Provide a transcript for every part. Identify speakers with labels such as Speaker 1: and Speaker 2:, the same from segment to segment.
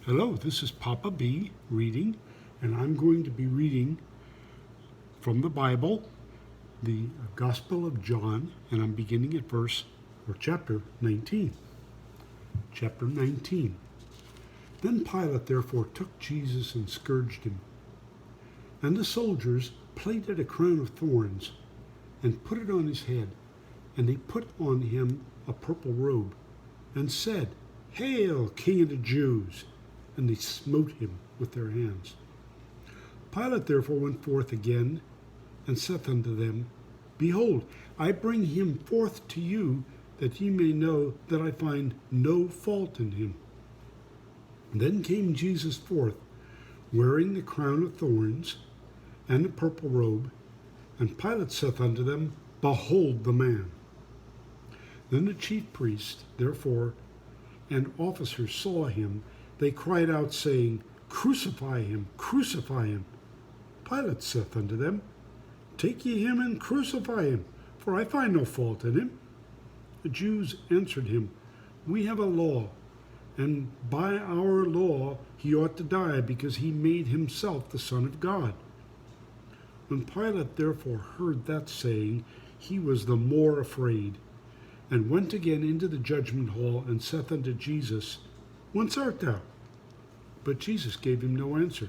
Speaker 1: Hello, this is Papa B reading, and I'm going to be reading from the Bible, the Gospel of John, and I'm beginning at chapter 19. Chapter 19. Then Pilate therefore took Jesus and scourged him. And the soldiers plaited a crown of thorns and put it on his head, and they put on him a purple robe, and said, "Hail, King of the Jews!" And they smote him with their hands. Pilate therefore went forth again, and saith unto them, Behold, I bring him forth to you, that ye may know that I find no fault in him. Then came Jesus forth, wearing the crown of thorns and the purple robe, and Pilate saith unto them, Behold the man. Then the chief priests, therefore, and officers saw him. They cried out, saying, Crucify him, crucify him. Pilate saith unto them, Take ye him and crucify him, for I find no fault in him. The Jews answered him, We have a law, and by our law he ought to die, because he made himself the Son of God. When Pilate therefore heard that saying, he was the more afraid, and went again into the judgment hall, and saith unto Jesus, Whence art thou? But Jesus gave him no answer.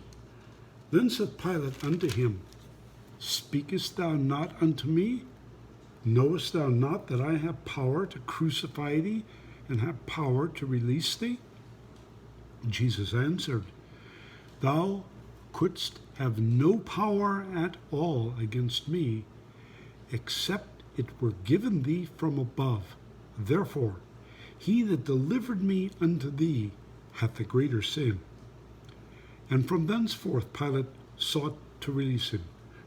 Speaker 1: Then said Pilate unto him, Speakest thou not unto me? Knowest thou not that I have power to crucify thee, and have power to release thee? Jesus answered, Thou couldst have no power at all against me, except it were given thee from above. Therefore, he that delivered me unto thee hath the greater sin. And from thenceforth Pilate sought to release him.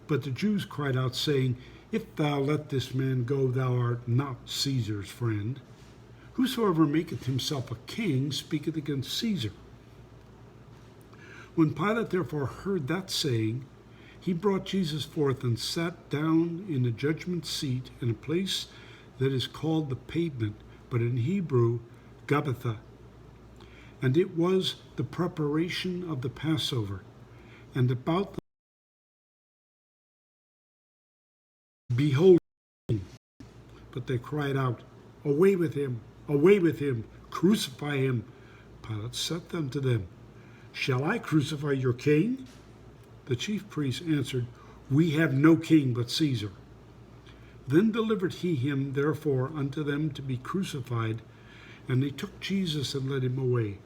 Speaker 1: But the Jews cried out, saying, If thou let this man go, thou art not Caesar's friend. Whosoever maketh himself a king speaketh against Caesar. When Pilate therefore heard that saying, he brought Jesus forth and sat down in the judgment seat in a place that is called the Pavement, but in Hebrew, Gabbatha. And it was the preparation of the Passover. And about the behold him. But they cried out, Away with him, crucify him. Pilate said unto them, Shall I crucify your king? The chief priests answered, We have no king but Caesar. Then delivered he him therefore unto them to be crucified, and they took Jesus and led him away.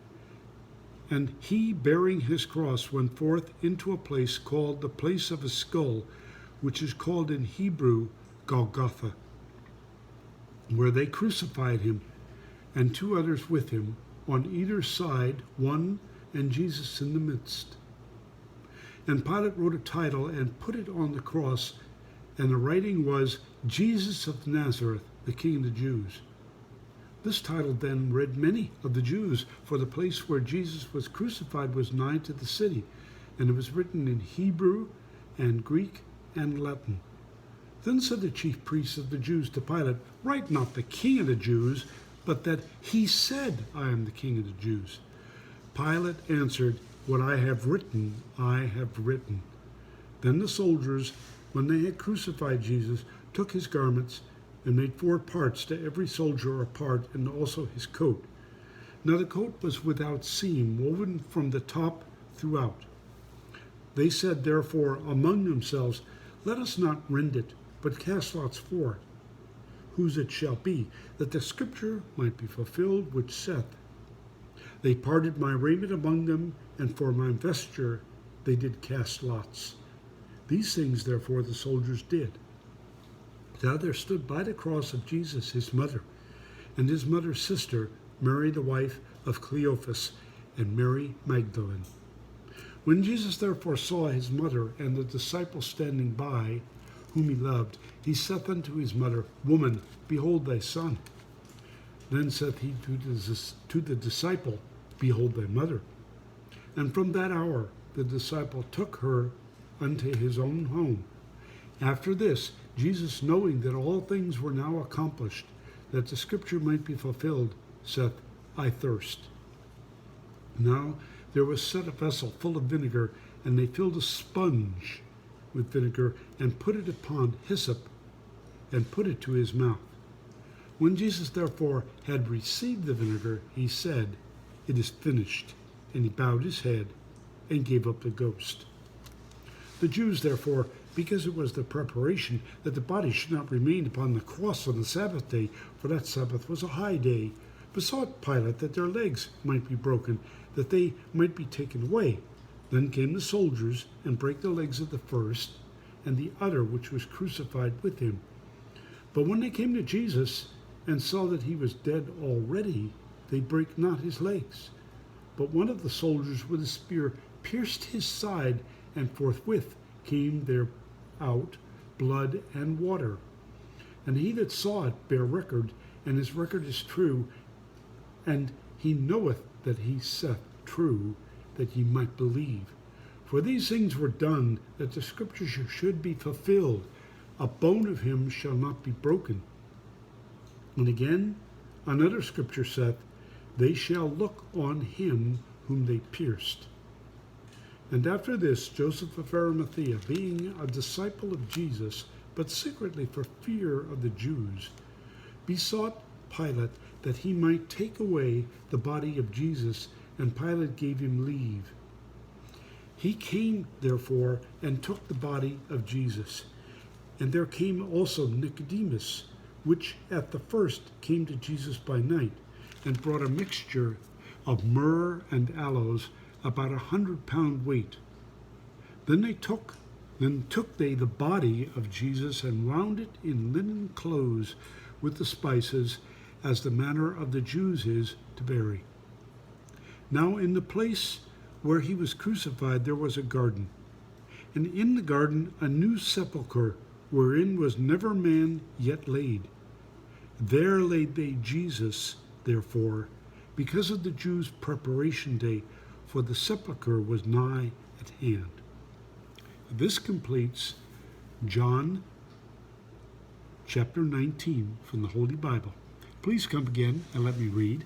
Speaker 1: And he, bearing his cross, went forth into a place called the place of a skull, which is called in Hebrew Golgotha, where they crucified him, and two others with him, on either side, one and Jesus in the midst. And Pilate wrote a title and put it on the cross, and the writing was, Jesus of Nazareth, the King of the Jews. This title then read many of the Jews, for the place where Jesus was crucified was nigh to the city, and it was written in Hebrew and Greek and Latin. Then said the chief priests of the Jews to Pilate, Write not the King of the Jews, but that he said, I am the King of the Jews. Pilate answered, What I have written, I have written. Then the soldiers, when they had crucified Jesus, took his garments, and made 4 parts, to every soldier a part, and also his coat. Now the coat was without seam, woven from the top throughout. They said therefore among themselves, Let us not rend it, but cast lots for it, whose it shall be, that the scripture might be fulfilled, which saith, They parted my raiment among them, and for my vesture they did cast lots. These things therefore the soldiers did. Now there stood by the cross of Jesus his mother, and his mother's sister, Mary the wife of Cleophas, and Mary Magdalene. When Jesus therefore saw his mother and the disciple standing by, whom he loved, he saith unto his mother, Woman, behold thy son. Then saith he to the disciple, Behold thy mother. And from that hour the disciple took her unto his own home. After this, Jesus, knowing that all things were now accomplished, that the scripture might be fulfilled, saith, I thirst. Now there was set a vessel full of vinegar, and they filled a sponge with vinegar and put it upon hyssop and put it to his mouth. When Jesus therefore had received the vinegar, he said, "It is finished." And he bowed his head and gave up the ghost. The Jews therefore, because it was the preparation that the body should not remain upon the cross on the Sabbath day, for that Sabbath was a high day, besought Pilate that their legs might be broken, that they might be taken away. Then came the soldiers and brake the legs of the first and the other which was crucified with him. But when they came to Jesus and saw that he was dead already, they brake not his legs. But one of the soldiers with a spear pierced his side, and forthwith came there out blood and water. And he that saw it bare record, and his record is true, and he knoweth that he saith true, that ye might believe. For these things were done, that the scripture should be fulfilled. A bone of him shall not be broken. And again, another scripture saith, they shall look on him whom they pierced. And after this, Joseph of Arimathea, being a disciple of Jesus, but secretly for fear of the Jews, besought Pilate that he might take away the body of Jesus, and Pilate gave him leave. He came, therefore, and took the body of Jesus. And there came also Nicodemus, which at the first came to Jesus by night, and brought a mixture of myrrh and aloes, about 100 pound weight. Then took they the body of Jesus, and wound it in linen clothes with the spices, as the manner of the Jews is to bury. Now in the place where he was crucified there was a garden, and in the garden a new sepulchre, wherein was never man yet laid. There laid they Jesus, therefore, because of the Jews' preparation day, for the sepulchre was nigh at hand. This completes John chapter 19 from the Holy Bible. Please come again and let me read.